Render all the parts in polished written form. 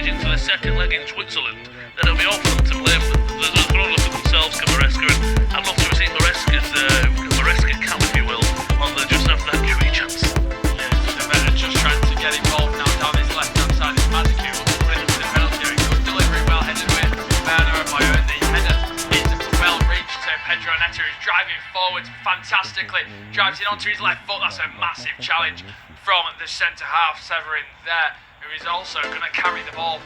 advantage into the second leg in Switzerland, then it'll be all for them to blame. They're going to look at themselves, Maresca, and I'd love to have seen Maresca camp, if you will, on the just after that QE chance. Yeah, Servette just trying to get involved now down his left-hand side. It's Magicu put it into the penalty area. Good delivery, well headed away. Werner and Bayern, the header is well reached to Pedro Neto, who's driving forwards fantastically. Drives it onto his left foot. That's a massive challenge from the centre-half, Severin there, who is also going to carry the ball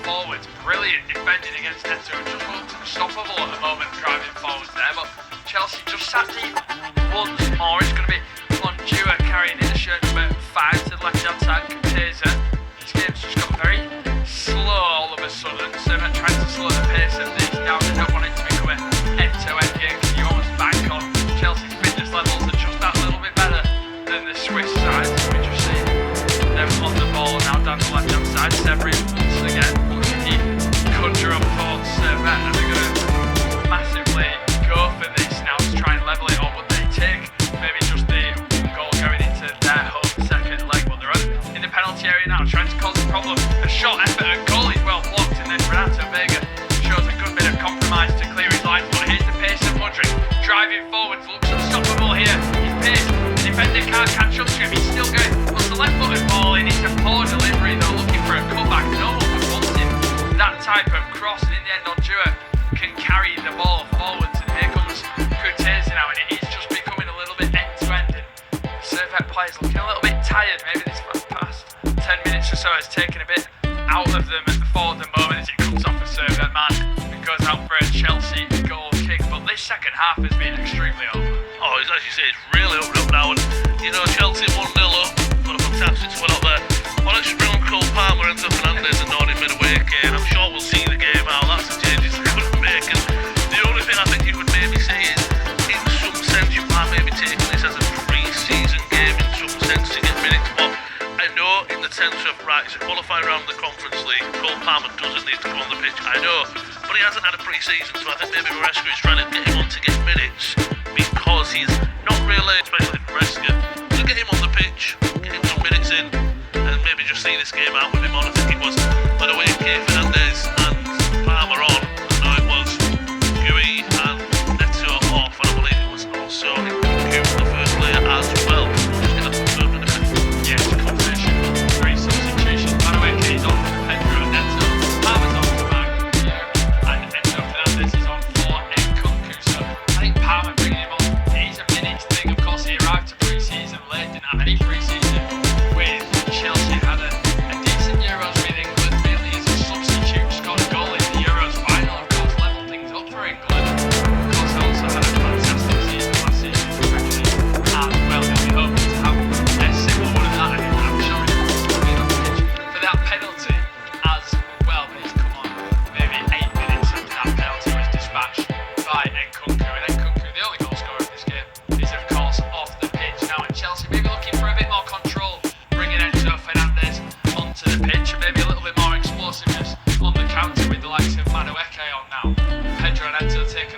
forwards. Brilliant defending against Neto, who just looks unstoppable at the moment driving forwards there, but Chelsea just sat deep once more. It's going to be Mondua carrying in the shirt number 5 to the left-hand side. Kuteza. This game's just got very slow all of a sudden. Servette trying to slow the pace of these down. They don't want it to become an end-to-end game, because you almost bank on Chelsea's fitness levels are just that little bit better than the Swiss side. So we just see them on the ball now down the left-hand side. Severin once again looking to conjure up towards Servette, and they're going to massively go for this now to try and level it, or would they take maybe just the goal going into their home second leg? But they're in the penalty area now, trying to cause a problem. A shot effort at goal is well blocked, and then Renato Vega shows a good bit of compromise to clear his lines. But here's the pace of Mudryk driving forwards, looks unstoppable here. He's paced, the defender can't catch up to him. He's still going, puts the left-footed ball in. It's a poor delivery though, looking for a cutback. No one was wanting that type of cross, and in the end, Ondua can carry the ball forwards. And here comes Kuteza now, and it is just becoming a little bit end-to-end. And Servette players looking a little bit tired. Maybe this past 10 minutes or so has taken a bit out of them for the moment, as it comes off a Servette man and goes out for a Chelsea goal kick. But this second half has been extremely open. Oh, as you say, it's really opened up now, and you know, Chelsea 1-0 up, got a fantastic spot up there. Well, let's bring on Cole Palmer into Fernandes and Norton midway again. I'm sure we'll see the game out. That's the changes they couldn't make. And the only thing I think you could maybe say is, in some sense, you might maybe take this as a pre-season game in some sense to get minutes. But I know in the sense of, right, it's a qualifying round of the Conference League. Cole Palmer doesn't need to go on the pitch, I know. But he hasn't had a pre-season, so I think maybe Maresca is trying to get him on to get minutes, because he's not really, especially for Maresca, to get him on the pitch, get him some minutes in, and maybe just see this game out with him on. I think it was, by the way, Fernandes and Palmer on, I know it was Gui and Neto off, and I believe it was also Nkunku for the first player as well. Just get that confirmed in a minute. Yeah, it's a combination of 3 substitutions. By the way, he's on for Pedro Neto, Palmer's on for Maggie, and Enzo Fernandez is on for Nkunku. So I think Palmer bringing him on, it is a minutes thing. Of course, he arrived to pre-season late, didn't have any pre-season with Chelsea, had a decent Euros with England, mainly as a substitute, scored a goal in the Euros final, of course, levelled things up for England. Of course, also had a fantastic season last season, especially, and well, they'll be hoping to have a similar one of that, and I'm sure he's been on the pitch for that penalty as well. But he's come on maybe 8 minutes after that penalty was dispatched by Nkunku, and Nkunku, the only goal scorer of this game, is of course off the pitch now, and Chelsea maybe looking for a bit more control, bringing Enzo Fernandez onto the pitch, and maybe a little bit more explosiveness on the counter with the likes of Madueke on now. Pedro Neto taking